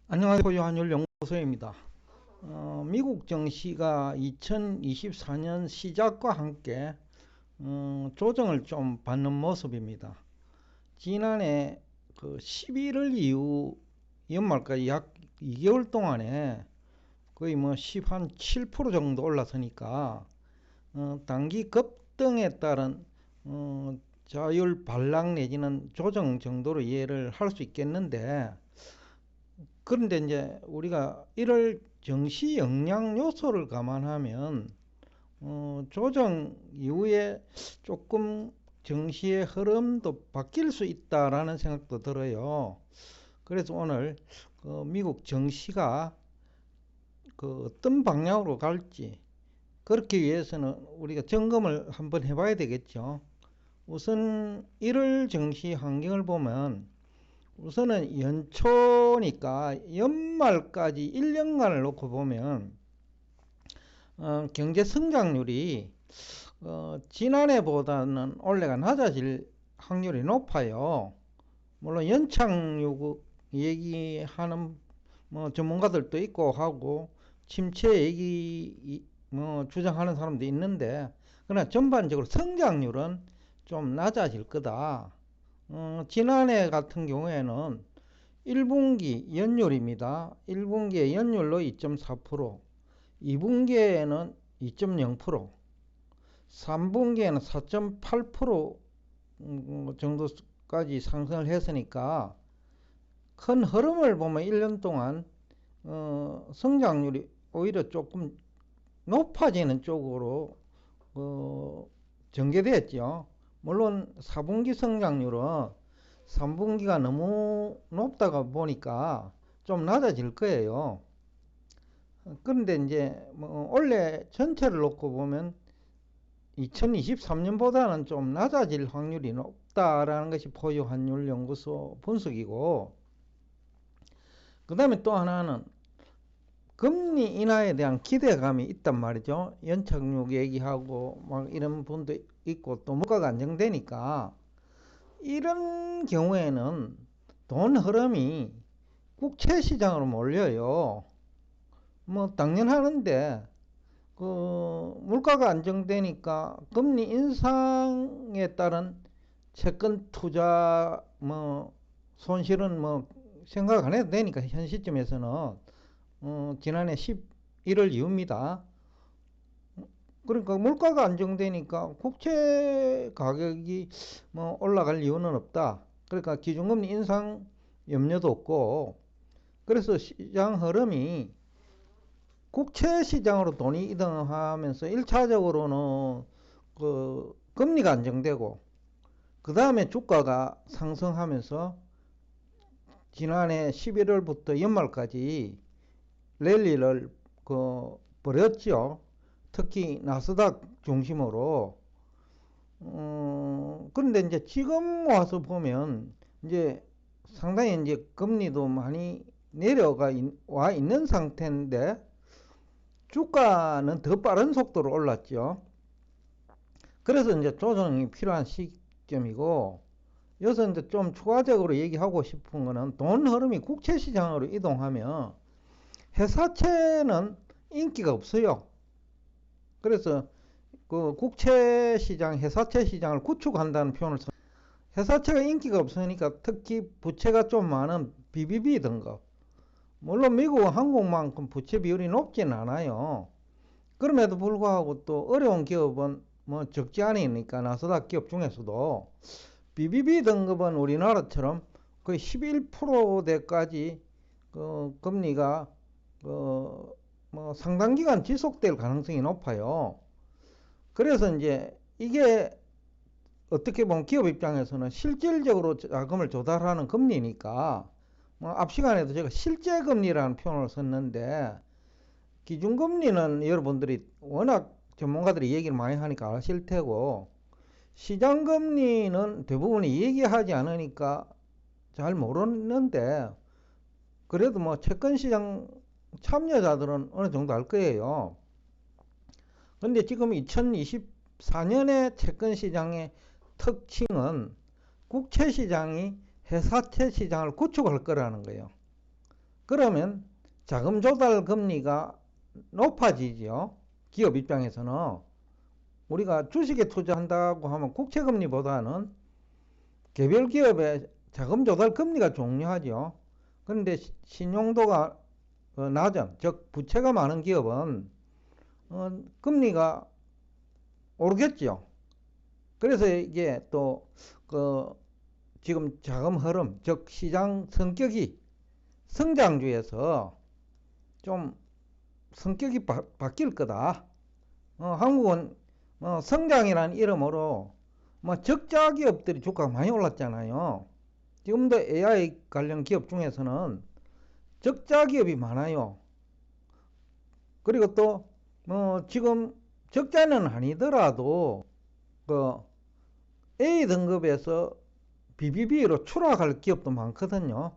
안녕하세요. 요한율연구소입니다. 미국 증시가 2024년 시작과 함께 조정을 좀 받는 모습입니다. 지난해 11월 이후 연말까지 약 2개월 동안에 거의 10한7% 정도 올라서니까 단기 급등에 따른 자율 반락 내지는 조정 정도로 이해를 할 수 있겠는데, 그런데 이제 우리가 1월 증시 영향 요소를 감안하면 조정 이후에 조금 증시의 흐름도 바뀔 수 있다라는 생각도 들어요. 그래서 오늘 미국 증시가 어떤 방향으로 갈지, 그렇기 위해서는 우리가 점검을 한번 해봐야 되겠죠. 우선 1월 증시 환경을 보면, 우선은 연초니까 연말까지 1년간을 놓고 보면 경제 성장률이 지난해보다는 올해가 낮아질 확률이 높아요. 물론 연착륙 얘기하는 전문가들도 있고 하고 침체 얘기 주장하는 사람도 있는데, 그러나 전반적으로 성장률은 좀 낮아질 거다. 지난해 같은 경우에는 1분기 연율입니다. 1분기에 연율로 2.4%, 2분기에는 2.0%, 3분기에는 4.8% 정도까지 상승을 했으니까, 큰 흐름을 보면 1년 동안 성장률이 오히려 조금 높아지는 쪽으로 전개되었죠. 물론 4분기 성장률은 3분기가 너무 높다가 보니까 좀 낮아질 거예요. 그런데 이제 올해 전체를 놓고 보면 2023년보다는 좀 낮아질 확률이 높다라는 것이 포유 환율 연구소 분석이고, 그 다음에 또 하나는 금리 인하에 대한 기대감이 있단 말이죠. 연착륙 얘기하고 막 이런 분도 있고, 또 물가가 안정되니까 이런 경우에는 돈 흐름이 국채 시장으로 몰려요. 당연하는데, 물가가 안정되니까 금리 인상에 따른 채권 투자 손실은 생각 안 해도 되니까, 현 시점에서는 지난해 11월 이후입니다. 그러니까 물가가 안정되니까 국채 가격이 올라갈 이유는 없다. 그러니까 기준금리 인상 염려도 없고, 그래서 시장 흐름이 국채 시장으로 돈이 이동하면서 1차적으로는 금리가 안정되고, 그 다음에 주가가 상승하면서 지난해 11월부터 연말까지 랠리를 벌였죠. 특히 나스닥 중심으로. 그런데 이제 지금 와서 보면 이제 상당히 이제 금리도 많이 내려가 와 있는 상태인데, 주가는 더 빠른 속도로 올랐죠. 그래서 이제 조정이 필요한 시점이고, 여기서 이제 좀 추가적으로 얘기하고 싶은 거는, 돈 흐름이 국채 시장으로 이동하면 회사채는 인기가 없어요. 그래서 국채 시장, 회사채 시장을 구축한다는 표현을 써. 회사채가 인기가 없으니까 특히 부채가 좀 많은 BBB 등급, 물론 미국은 한국만큼 부채 비율이 높진 않아요. 그럼에도 불구하고 또 어려운 기업은 적지 않으니까, 나스닥 기업 중에서도 BBB 등급은 우리나라처럼 거의 11%대까지 금리가 상당 기간 지속될 가능성이 높아요. 그래서 이제 이게 어떻게 보면 기업 입장에서는 실질적으로 자금을 조달하는 금리니까, 앞 시간에도 제가 실제 금리라는 표현을 썼는데, 기준금리는 여러분들이 워낙 전문가들이 얘기를 많이 하니까 아실 테고, 시장금리는 대부분이 얘기하지 않으니까 잘 모르는데, 그래도 채권시장 참여자들은 어느 정도 알 거예요. 근데 지금 2024년의 채권시장의 특징은 국채시장이 회사채 시장을 구축할 거라는 거예요. 그러면 자금 조달 금리가 높아지죠. 기업 입장에서는 우리가 주식에 투자한다고 하면 국채 금리보다는 개별 기업의 자금 조달 금리가 중요하죠. 그런데 신용도가 낮은, 즉 부채가 많은 기업은 금리가 오르겠죠. 그래서 이게 또 지금 자금 흐름, 즉 시장 성격이 성장주에서 좀 성격이 바뀔 거다. 한국은 성장이라는 이름으로 적자 기업들이 주가가 많이 올랐잖아요. 지금도 AI 관련 기업 중에서는 적자 기업이 많아요. 그리고 또 지금 적자는 아니더라도 A 등급에서 BBB로 추락할 기업도 많거든요.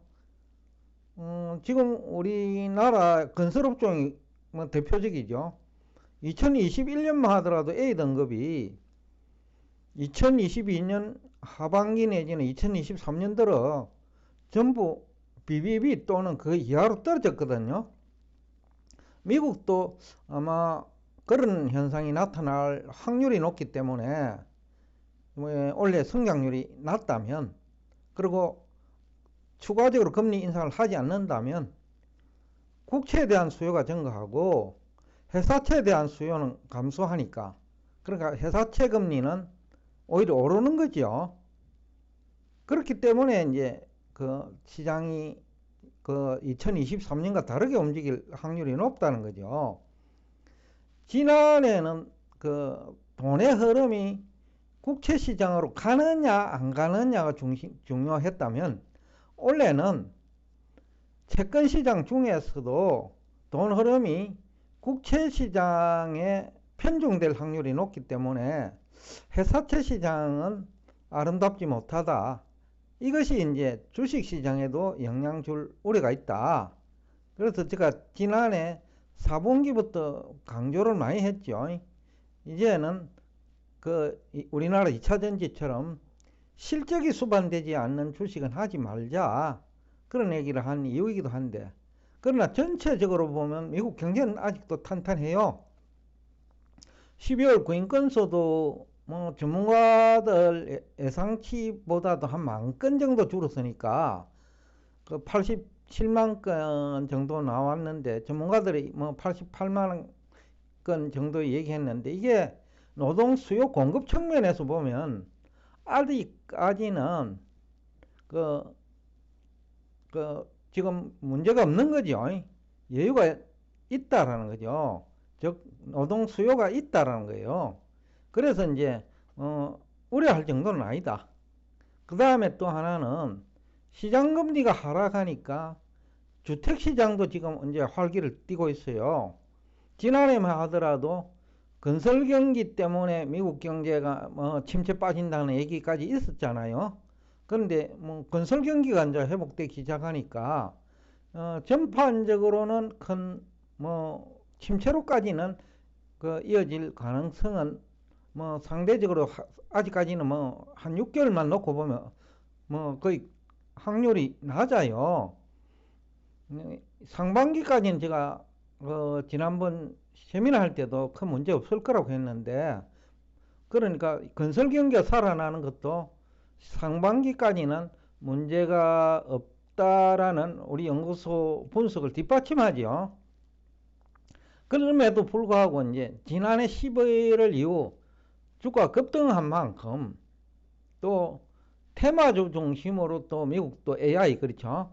지금 우리나라 건설업종이 대표적이죠. 2021년만 하더라도 A 등급이 2022년 하반기 내지는 2023년 들어 전부 BBB 또는 그 이하로 떨어졌거든요. 미국도 아마 그런 현상이 나타날 확률이 높기 때문에 원래 성장률이 낮다면, 그리고 추가적으로 금리 인상을 하지 않는다면 국채에 대한 수요가 증가하고 회사채에 대한 수요는 감소하니까, 그러니까 회사채 금리는 오히려 오르는 거죠. 그렇기 때문에 이제 시장이 2023년과 다르게 움직일 확률이 높다는 거죠. 지난해는 돈의 흐름이 국채 시장으로 가느냐 안 가느냐가 중요했다면, 올해는 채권 시장 중에서도 돈 흐름이 국채 시장에 편중될 확률이 높기 때문에 회사채 시장은 아름답지 못하다. 이것이 이제 주식 시장에도 영향 줄 우려가 있다. 그래서 제가 지난해 4분기부터 강조를 많이 했죠. 이제는 우리나라 2차전지처럼 실적이 수반되지 않는 주식은 하지 말자, 그런 얘기를 한 이유이기도 한데, 그러나 전체적으로 보면 미국 경제는 아직도 탄탄해요. 12월 구인 건수도 전문가들 예상치보다도 한 10,000건 정도 줄었으니까 87만 건 정도 나왔는데, 전문가들이 88만 건 정도 얘기했는데, 이게 노동 수요 공급 측면에서 보면 아직까지는 지금 문제가 없는 거죠. 여유가 있다라는 거죠. 즉 노동 수요가 있다라는 거예요. 그래서 이제 우려할 정도는 아니다. 그 다음에 또 하나는 시장 금리가 하락하니까 주택 시장도 지금 이제 활기를 띠고 있어요. 지난해만 하더라도 건설 경기 때문에 미국 경제가 침체 빠진다는 얘기까지 있었잖아요. 그런데 건설 경기가 이제 회복되기 시작하니까 전반적으로는 큰 침체로까지는 이어질 가능성은 상대적으로 아직까지는 한 6개월만 놓고 보면 거의 확률이 낮아요. 상반기까지는 제가 지난번 세미나 할 때도 큰 문제 없을 거라고 했는데, 그러니까 건설 경기가 살아나는 것도 상반기까지는 문제가 없다라는 우리 연구소 분석을 뒷받침하죠. 그럼에도 불구하고 이제 지난해 12월 이후 주가 급등한 만큼, 또 테마주 중심으로 또 미국도 AI 그렇죠,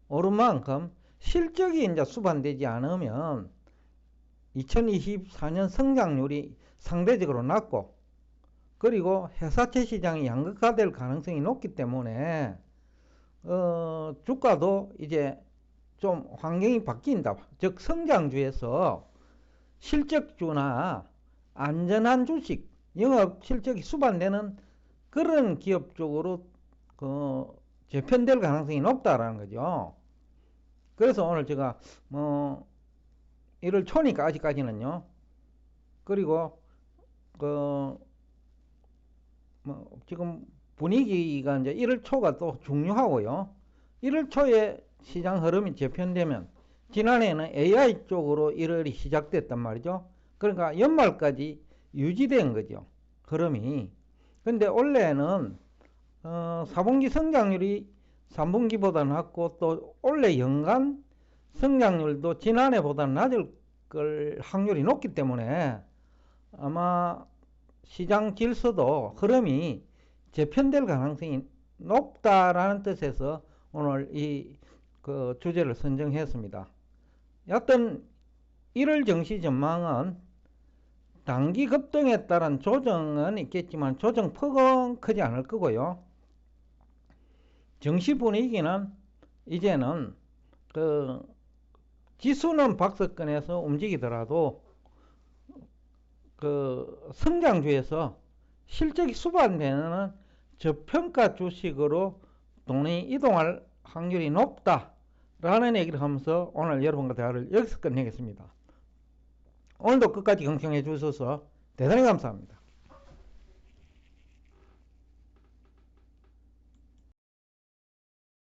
오른 만큼 실적이 이제 수반되지 않으면 2024년 성장률이 상대적으로 낮고, 그리고 회사채 시장이 양극화될 가능성이 높기 때문에 주가도 이제 좀 환경이 바뀐다. 즉 성장주에서 실적주나 안전한 주식, 영업 실적이 수반되는 그런 기업 쪽으로 재편될 가능성이 높다라는 거죠. 그래서 오늘 제가 1월 초니까 아직까지는요. 그리고 지금 분위기가 이제 1월 초가 또 중요하고요. 1월 초에 시장 흐름이 재편되면 지난해에는 AI 쪽으로 1월이 시작됐단 말이죠. 그러니까 연말까지 유지된 거죠. 흐름이. 근데 올해는 4분기 성장률이 3분기보다 낮고 또 올해 연간 성장률도 지난해보다 낮을 걸 확률이 높기 때문에 아마 시장 질서도 흐름이 재편될 가능성이 높다라는 뜻에서 오늘 이 그 주제를 선정했습니다. 여하튼 1월 증시 전망은 단기 급등에 따른 조정은 있겠지만 조정 폭은 크지 않을 거고요. 증시 분위기는 이제는 그 지수는 박스권에서 움직이더라도 그 성장주에서 실적이 수반되는 저평가 주식으로 돈이 이동할 확률이 높다라는 얘기를 하면서 오늘 여러분과 대화를 여기서 끝내겠습니다. 오늘도 끝까지 경청해 주셔서 대단히 감사합니다.